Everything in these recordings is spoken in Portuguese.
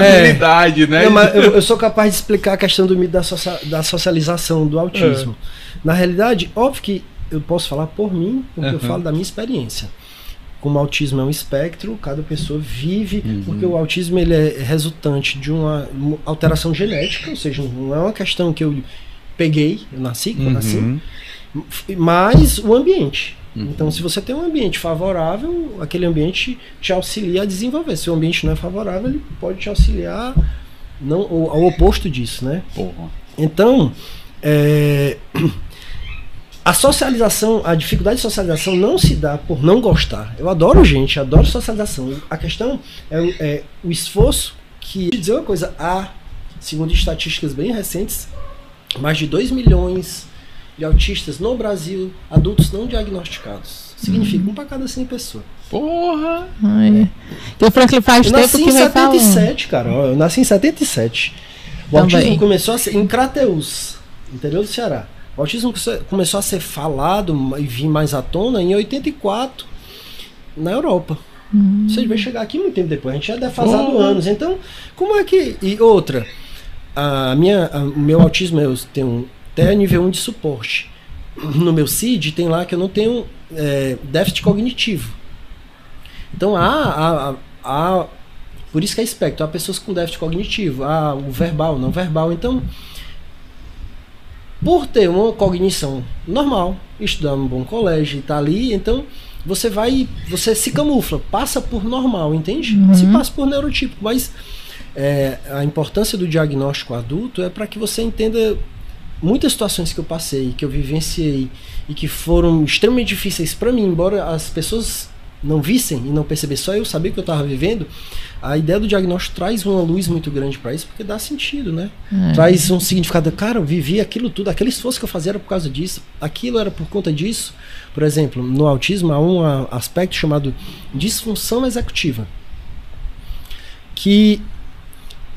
habilidade, né? Não, mas eu sou capaz de explicar a questão do mito da socialização do autismo. Na realidade, óbvio que eu posso falar por mim, porque eu falo da minha experiência. Como o autismo é um espectro, cada pessoa vive, porque o autismo ele é resultante de uma alteração genética, ou seja, não é uma questão que eu peguei, eu nasci, mas o ambiente. Então, se você tem um ambiente favorável, aquele ambiente te auxilia a desenvolver. Se o ambiente não é favorável, ele pode te auxiliar ao oposto disso, né? Porra. Então, a socialização, a dificuldade de socialização não se dá por não gostar. Eu adoro gente, adoro socialização. A questão é o esforço que... Vou dizer uma coisa, segundo estatísticas bem recentes, mais de 2 milhões de autistas no Brasil, adultos não diagnosticados. Significa 1 para cada 100 pessoas. Porra! E o Franklin faz tempo que vai falando. Eu nasci em 77, cara. Eu nasci em 77. O autismo começou a ser em Crateús, interior do Ceará. O autismo começou a ser falado e vir mais à tona em 84 na Europa. Você vai chegar aqui muito tempo depois. A gente já é defasado anos. Então, como é que... E outra, o meu autismo, eu tenho até nível 1 de suporte. No meu CID tem lá que eu não tenho déficit cognitivo. Então, por isso que é espectro. Há pessoas com déficit cognitivo. O verbal, não verbal. Então... Por ter uma cognição normal, estudar num bom colégio e tá ali, então você se camufla, passa por normal, entende? Se passa por neurotípico, mas a importância do diagnóstico adulto é para que você entenda muitas situações que eu passei, que eu vivenciei e que foram extremamente difíceis para mim, embora as pessoas não vissem e não percebessem, só eu sabia o que eu estava vivendo. A ideia do diagnóstico traz uma luz muito grande para isso, porque dá sentido, né? Traz um significado. Cara, eu vivi aquilo tudo, aquele esforço que eu fazia era por causa disso, aquilo era por conta disso. Por exemplo, no autismo há um aspecto chamado disfunção executiva, que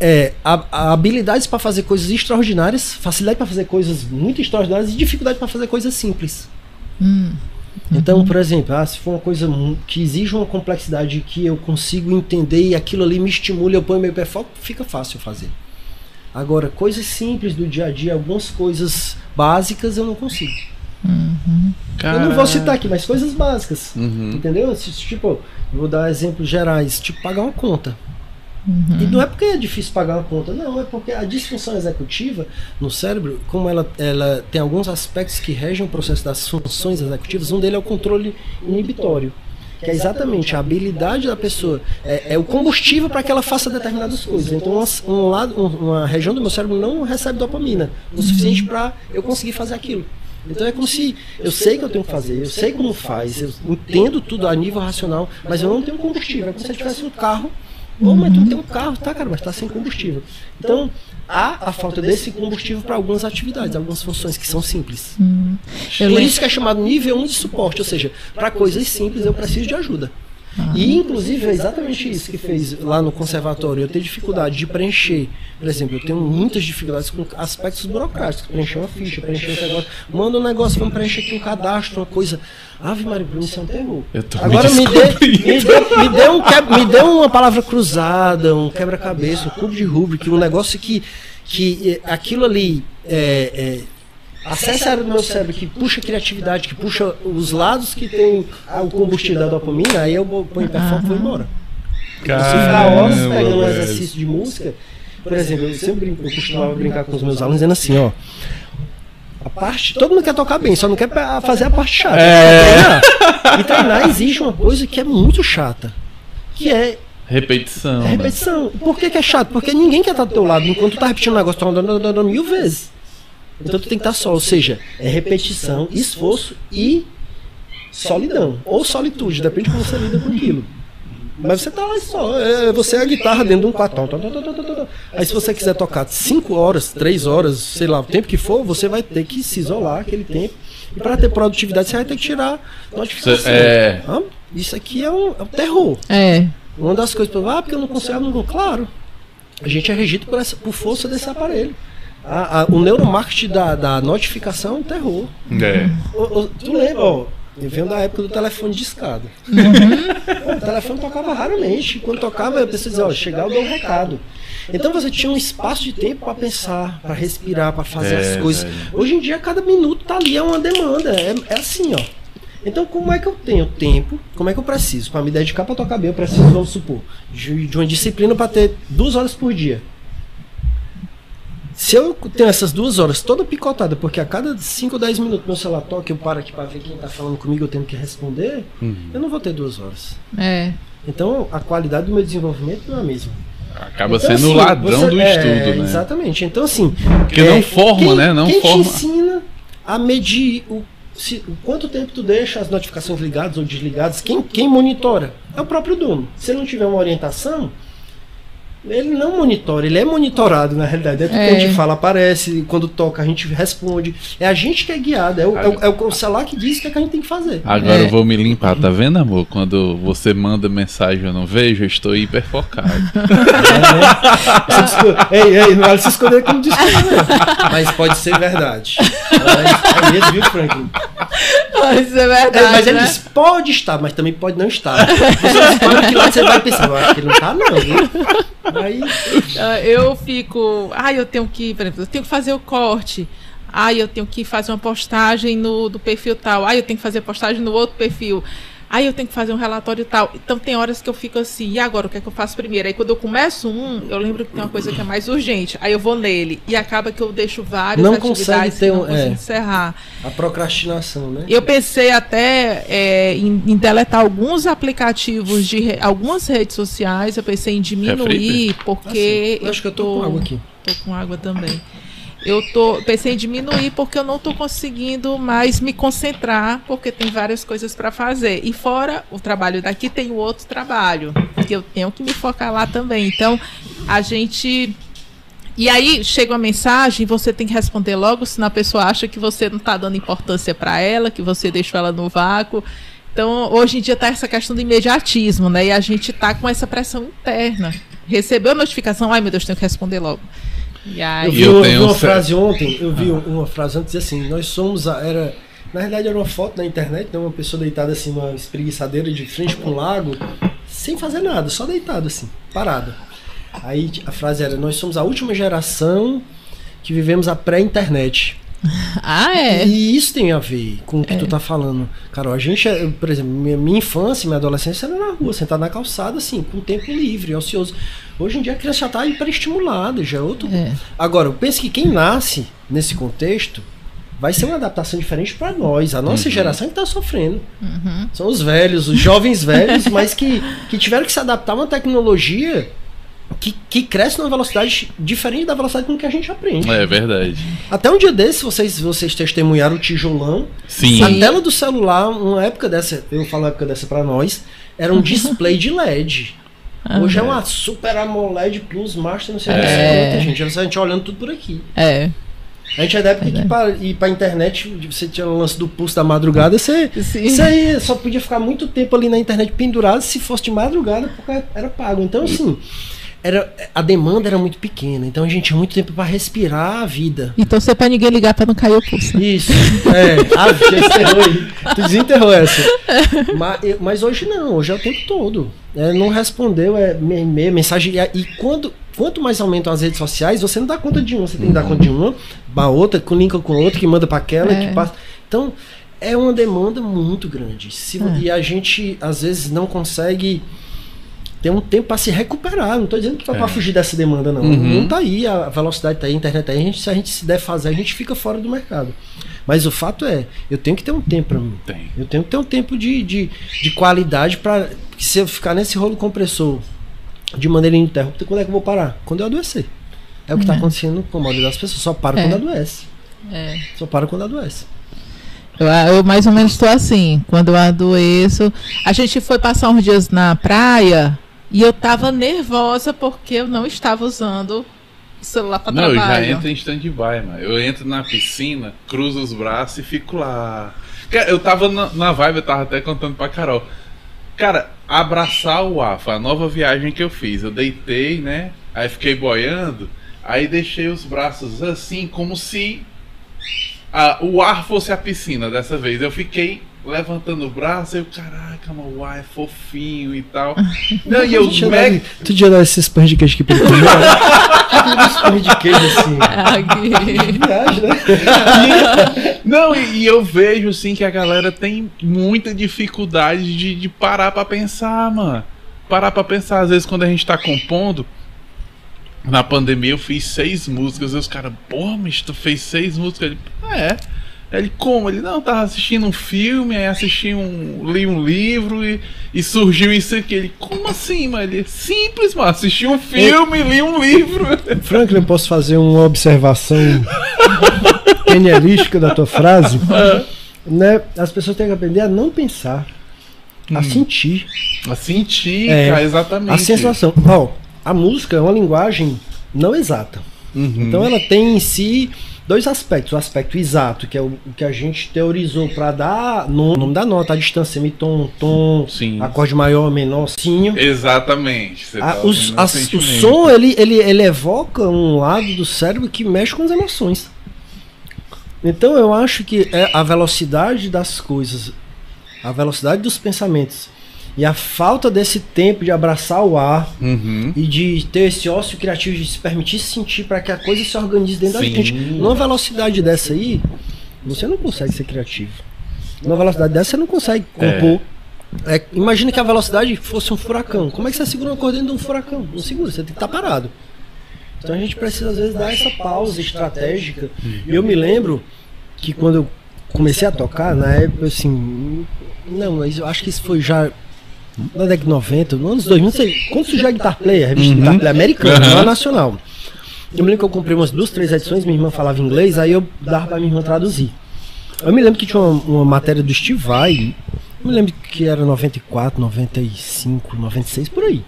é a habilidade para fazer coisas extraordinárias, facilidade para fazer coisas muito extraordinárias e dificuldade para fazer coisas simples. Então, por exemplo, se for uma coisa que exige uma complexidade que eu consigo entender e aquilo ali me estimula, eu ponho meu pé foco, fica fácil fazer. Agora, coisas simples do dia a dia, algumas coisas básicas eu não consigo. Eu não vou citar aqui, mas coisas básicas, entendeu? Tipo, eu vou dar exemplos gerais, tipo pagar uma conta. E não é porque é difícil pagar uma conta, não, é porque a disfunção executiva no cérebro, como ela tem alguns aspectos que regem o processo das funções executivas, um deles é o controle inibitório, que é exatamente a habilidade da pessoa, é o combustível para que ela faça determinadas coisas. Então uma região do meu cérebro não recebe dopamina o suficiente para eu conseguir fazer aquilo. Então é como se eu sei que eu tenho que fazer, eu sei como faz, eu entendo tudo a nível racional, mas eu não tenho combustível. É como se eu tivesse um carro. Mas tu tem um carro, tá, cara, mas tá sem combustível. Então, há a falta desse combustível para algumas atividades, algumas funções que são simples. Por isso que é chamado nível 1 de suporte, ou seja, para coisas simples eu preciso de ajuda. E, inclusive, é exatamente isso que fez lá no conservatório. Eu tenho dificuldade de preencher. Por exemplo, eu tenho muitas dificuldades com aspectos burocráticos. Preencher uma ficha, preencher um negócio. Manda um negócio, vamos preencher aqui um cadastro, uma coisa. Ave Maria, isso é um terror. Agora me dê uma palavra cruzada, um quebra-cabeça, um cubo de Rubik, um negócio que aquilo ali acessa a área do meu cérebro que puxa a criatividade, que puxa os lados que tem o combustível da dopamina, aí eu ponho em pé foco e vou embora. Se ficar horas pegando um exercício de música, por exemplo, eu costumava brincar com os meus alunos dizendo assim, ó, todo mundo quer tocar bem, só não quer fazer a parte chata. E treinar exige uma coisa que é muito chata, que é repetição. Repetição. Por que é chato? Porque ninguém quer estar do teu lado enquanto tu tá repetindo um negócio, tá 1000 vezes. Então tu tem que estar só, ou seja, é repetição, esforço e solidão. Ou solitude, depende de como você lida com aquilo. Mas você tá lá só, você é a guitarra dentro de um quartão. Aí se você quiser tocar 5 horas, 3 horas, sei lá, o tempo que for, você vai ter que se isolar aquele tempo. E para ter produtividade você vai ter que tirar notificação. Isso aqui é um terror. Uma das coisas, porque eu não consigo, claro. A gente é regido por força desse aparelho. O neuromarketing da notificação é um terror. Tu lembra, Eu venho da época do telefone de escada. O telefone tocava raramente. Quando tocava, a pessoa dizia, chegar eu dou um recado. Então você tinha um espaço de tempo para pensar, para respirar, para fazer as coisas. Hoje em dia, cada minuto tá ali, é uma demanda. É assim, ó. Então, como é que eu tenho tempo? Como é que eu preciso? Para me dedicar para tocar bem, eu preciso, vamos supor, de uma disciplina para ter 2 horas por dia. Se eu tenho essas 2 horas toda picotada, porque a cada 5 ou 10 minutos meu celular toca, eu paro aqui para ver quem tá falando comigo, eu tenho que responder, eu não vou ter 2 horas. Então, a qualidade do meu desenvolvimento não é a mesma. Acaba sendo assim, o ladrão do estudo, né? Exatamente. Então, assim... Porque não forma, né? Não quem forma. Te ensina a medir o quanto tempo tu deixa as notificações ligadas ou desligadas? Quem monitora? É o próprio dono. Se ele não tiver uma orientação... Ele não monitora, ele é monitorado na realidade. É tudo que a gente fala, aparece, quando toca a gente responde. É a gente que é guiado, é o celular que diz o que a gente tem que fazer. Agora eu vou me limpar, tá vendo, amor? Quando você manda mensagem e eu não vejo, eu estou hiper focado. Ei, não vale se esconder como desculpa, não. Mas pode ser verdade. É mesmo, viu, Franklin? Pode ser verdade. Mas ele diz, pode estar, mas também pode não estar. Você escolhe que lado você vai pensar, eu acho que ele não tá, não, viu? Aí... Eu fico... eu tenho que... Por exemplo, eu tenho que fazer o corte. Eu tenho que fazer uma postagem do perfil tal. Eu tenho que fazer postagem no outro perfil. Eu tenho que fazer um relatório tal. Então tem horas que eu fico assim, e agora o que é que eu faço primeiro? Aí quando eu começo eu lembro que tem uma coisa que é mais urgente. Aí eu vou nele. E acaba que eu deixo várias atividades que não consigo encerrar. A procrastinação, né? Eu pensei até em deletar alguns aplicativos de algumas redes sociais. Eu pensei em diminuir, porque... Eu acho que eu tô com água aqui. Tô com água também. Pensei em diminuir porque eu não estou conseguindo mais me concentrar, porque tem várias coisas para fazer. E fora o trabalho daqui, tem o outro trabalho, que eu tenho que me focar lá também. Então, a gente... E aí, chega uma mensagem, você tem que responder logo, senão a pessoa acha que você não está dando importância para ela, que você deixou ela no vácuo. Então, hoje em dia está essa questão do imediatismo, né? E a gente está com essa pressão interna. Recebeu a notificação, meu Deus, tenho que responder logo. Eu vi uma frase ontem, uma frase antes assim, nós somos na verdade era uma foto na internet, né, uma pessoa deitada assim, numa espreguiçadeira de frente para um lago, sem fazer nada, só deitado assim, parado. Aí a frase era, nós somos a última geração que vivemos a pré-internet. E isso tem a ver com o que tu tá falando. Carol, a gente, por exemplo, minha infância, minha adolescência era na rua, sentado na calçada, assim, com tempo livre, ocioso. Hoje em dia a criança já tá hiperestimulada, já é outro. Agora, eu penso que quem nasce nesse contexto vai ser uma adaptação diferente para nós. A nossa geração que tá sofrendo. São os velhos, os jovens velhos, mas que tiveram que se adaptar a uma tecnologia que cresce numa velocidade diferente da velocidade com que a gente aprende. É verdade. Até um dia desse, vocês testemunharam o tijolão. Sim. A tela do celular, uma época dessa, eu falo época dessa pra nós, era um display de LED. Hoje é uma Super AMOLED Plus Master, não sei o que, gente. A gente olhando tudo por aqui. A gente é da época que para ir pra internet, você tinha o lance do pulso da madrugada, você aí só podia ficar muito tempo ali na internet pendurado se fosse de madrugada, porque era pago. Então, assim... a demanda era muito pequena, então a gente tinha muito tempo para respirar a vida. E torcer pra ninguém ligar para não cair o pulso. Isso, já enterrou aí. Tu desenterrou essa. Mas hoje não, hoje é o tempo todo. Não respondeu, e-mail, mensagem. E quanto mais aumentam as redes sociais, você não dá conta de uma, você tem que dar conta de uma, a outra, com link com a outra, que manda para aquela, que passa. Então, é uma demanda muito grande. E a gente, às vezes, não consegue... Tem um tempo para se recuperar. Não estou dizendo que para fugir dessa demanda, não. Não tá aí, a velocidade tá aí, a internet tá aí. Se a gente se der fazer, a gente fica fora do mercado. Mas o fato é, eu tenho que ter um tempo para mim. Eu tenho que ter um tempo de qualidade para... Se eu ficar nesse rolo compressor de maneira ininterrupta, quando é que eu vou parar? Quando eu adoecer. É o que está acontecendo com a maioria das pessoas. Só para quando adoece. Só para quando adoece. Eu mais ou menos estou assim. Quando eu adoeço... A gente foi passar uns dias na praia... E eu tava nervosa porque eu não estava usando o celular para trabalho. Não, eu já entro em stand-by, mano. Eu entro na piscina, cruzo os braços e fico lá. Eu tava na vibe, eu tava até contando pra Carol. Cara, abraçar o ar foi a nova viagem que eu fiz. Eu deitei, né? Aí fiquei boiando. Aí deixei os braços assim, como se o ar fosse a piscina dessa vez. Eu fiquei levantando o braço, eu, caraca, mano, uai, é fofinho e tal. Não, e eu, tu já dá esses pães de queijo aqui pra ele comer? Esses pães de queijo assim. Viagem, né? Não, e eu vejo, assim, que a galera tem muita dificuldade de parar pra pensar, mano. Parar pra pensar, às vezes, quando a gente tá compondo. Na pandemia eu fiz 6 músicas. E os caras, porra, mas tu fez 6 músicas? Ele, Ele, como? Ele, não, tava assistindo um filme, aí li um livro e surgiu isso aqui. Ele, como assim, mano? Ele, simples, mano, assisti um filme, li um livro. Franklin, posso fazer uma observação genialística da tua frase? Né? As pessoas têm que aprender a não pensar, a sentir. A sentir, cara, exatamente. A sensação. A música é uma linguagem não exata. Então ela tem em si 2 aspectos. O aspecto exato, que é o que a gente teorizou para dar nome da nota, a distância, semitom, tom, sim, acorde maior, menor, sinho. Exatamente. O som, ele evoca um lado do cérebro que mexe com as emoções. Então eu acho que é a velocidade das coisas, a velocidade dos pensamentos e a falta desse tempo de abraçar o ar e de ter esse ócio criativo, de se permitir sentir para que a coisa se organize dentro da gente. Numa velocidade dessa aí, você não consegue ser criativo. Numa velocidade dessa, você não consegue compor. Imagina que a velocidade fosse um furacão. Como é que você segura uma coisa dentro de um furacão? Não segura, você tem que estar parado. Então a gente precisa, às vezes, dar essa pausa estratégica. E eu me lembro que quando eu comecei a tocar, na época, assim... Não, mas eu acho que isso foi já... na década de 90, nos anos 2000, não sei, quando surgiu a Guitar Player, a revista Guitar Player americana, não a nacional. Eu me lembro que eu comprei umas 2, 3 edições, minha irmã falava inglês, aí eu dava pra minha irmã traduzir. Eu me lembro que tinha uma matéria do Steve Vai, eu me lembro que era 94, 95, 96, por aí.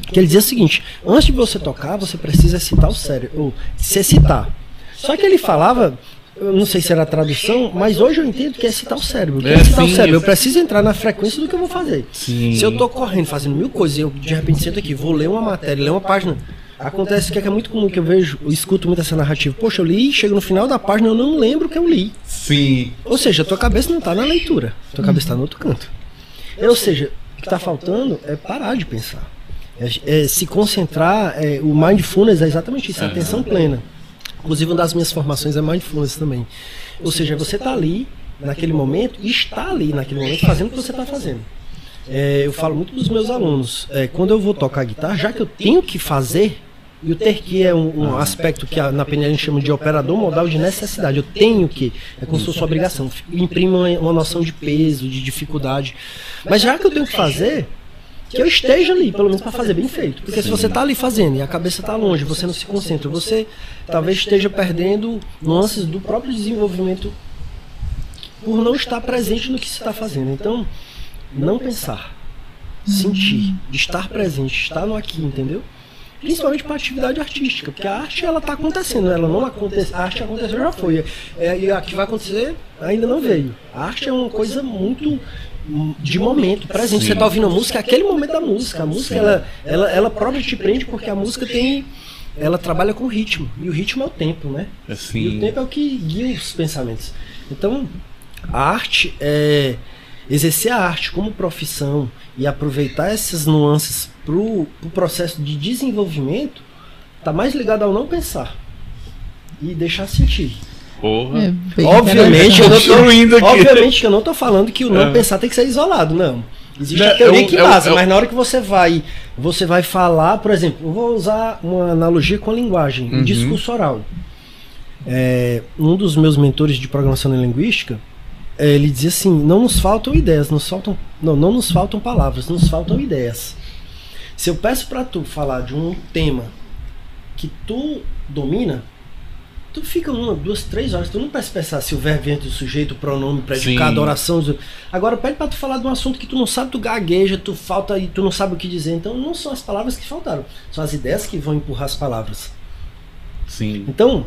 Que ele dizia o seguinte: antes de você tocar, você precisa excitar o cérebro, ou se excitar. Só que ele falava... Eu não sei se era a tradução, mas hoje eu entendo que é excitar o cérebro. Eu preciso entrar na frequência do que eu vou fazer. Sim. Se eu tô correndo, fazendo 1000 coisas, eu de repente sento aqui, vou ler uma matéria, ler uma página. Acontece que é muito comum que eu vejo, eu escuto muito essa narrativa. Poxa, eu li, chego no final da página, eu não lembro o que eu li. Sim. Ou seja, a tua cabeça não tá na leitura, a tua cabeça tá no outro canto. Ou seja, o que tá faltando é parar de pensar. É se concentrar, o mindfulness é exatamente isso, é a atenção plena. Inclusive, uma das minhas formações é mindfulness também. Ou seja, você está ali, naquele momento, e está ali, naquele momento, fazendo o que você está fazendo. Eu falo muito para os meus alunos, quando eu vou tocar guitarra, já que eu tenho que fazer, e o ter que é um aspecto que na PNL a gente chama de operador modal de necessidade. Eu tenho que, é como se fosse uma obrigação, imprime uma noção de peso, de dificuldade. Mas já que eu tenho que fazer... que eu esteja ali, pelo menos para fazer bem feito. Porque se você está ali fazendo e a cabeça está longe, você não se concentra, você talvez esteja perdendo nuances do próprio desenvolvimento por não estar presente no que se está fazendo. Então, não pensar, sentir, estar presente, estar no aqui, entendeu? Principalmente para a atividade artística, porque a arte ela está acontecendo, ela não acontece, a arte aconteceu, já foi. E a que vai acontecer ainda não veio. A arte é uma coisa muito... de momento presente. Sim. Você tá ouvindo a música, é aquele momento da música. A música ela própria te prende, porque a música ela trabalha com ritmo, e o ritmo é o tempo, né? E o tempo é o que guia os pensamentos. Então a arte exercer a arte como profissão e aproveitar essas nuances pro processo de desenvolvimento tá mais ligado ao não pensar e deixar sentir. Porra. Obviamente que eu não tô falando que o não pensar tem que ser isolado, não. Existe a teoria que embasa, mas na hora que você vai falar, por exemplo, eu vou usar uma analogia com a linguagem, o discurso oral. Um dos meus mentores de programação linguística, ele dizia assim: não nos faltam ideias, não nos faltam palavras, nos faltam ideias. Se eu peço para tu falar de um tema que tu domina, tu fica 1, 2, 3 horas, tu não presta pensar se o verbo vem do sujeito, o pronome, predicado, oração. Agora pede pra tu falar de um assunto que tu não sabe, tu gagueja, tu falta e tu não sabe o que dizer. Então não são as palavras que faltaram, são as ideias que vão empurrar as palavras. Sim. Então,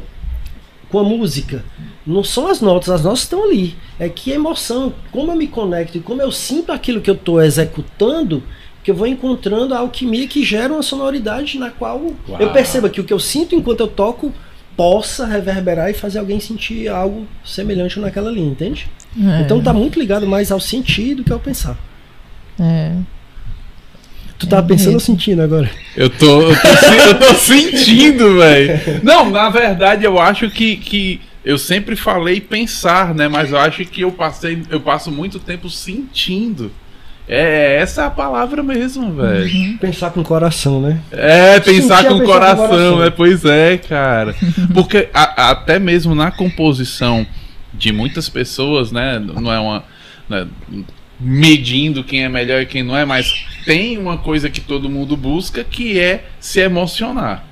com a música, não são as notas estão ali. É que a emoção, como eu me conecto e como eu sinto aquilo que eu tô executando, que eu vou encontrando a alquimia que gera uma sonoridade na qual eu perceba que o que eu sinto enquanto eu toco possa reverberar e fazer alguém sentir algo semelhante naquela linha, entende? Então tá muito ligado mais ao sentir do que ao pensar. Tu tava pensando ou sentindo agora? Eu tô sentindo, velho. Não, na verdade eu acho que eu sempre falei pensar, né? Mas eu acho que eu passo muito tempo sentindo. Essa é a palavra mesmo, velho. Pensar com o coração, né? Pensar com o coração, pois é, cara. Porque até mesmo na composição de muitas pessoas, né? Não é uma... Né, medindo quem é melhor e quem não é, mas tem uma coisa que todo mundo busca, que é se emocionar,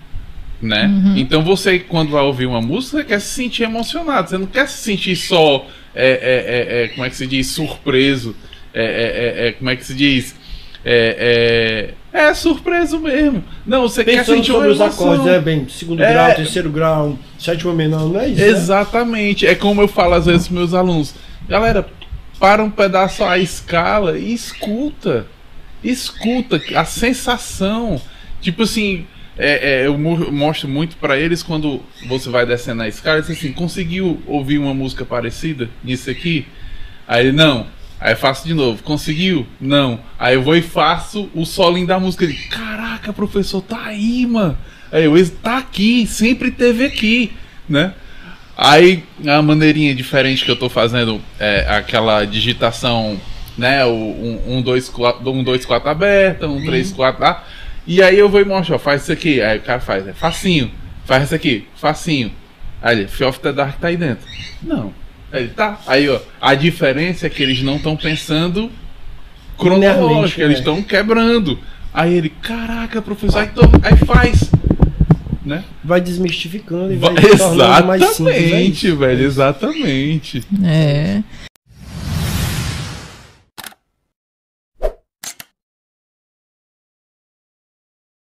né? Então você, quando vai ouvir uma música, você quer se sentir emocionado, você não quer se sentir só como é que se diz, surpreso, como é que se diz, surpreso mesmo. Não, você quer sentir sobre os acordes, né? Bem, segundo grau, terceiro grau, sétima menor, não é isso? Exatamente, é como eu falo às vezes para meus alunos, galera, para um pedaço a escala e escuta a sensação. Tipo assim, eu mostro muito para eles quando você vai descendo a escala, diz assim, conseguiu ouvir uma música parecida nisso aqui? Aí não, aí faço de novo, conseguiu? Não, aí eu vou e faço o solinho da música. Ele, caraca, professor, tá aí, mano. Aí eu, tá aqui, sempre teve aqui, né? Aí a maneirinha diferente que eu tô fazendo é aquela digitação, né? O 1, 2, 4 aberta, 1, 3, 4. E aí eu vou e mostro, ó, faz isso aqui. Aí o cara faz, facinho. Faz isso aqui, facinho. Aí ele, Fear of the Dark tá aí dentro. Não. Aí tá. Aí, ó, a diferença é que eles não estão pensando cronológico, eles estão quebrando. Aí ele, caraca, professor, aí faz. Né? Vai desmistificando e vai tornando mais simples. Exatamente, velho, exatamente.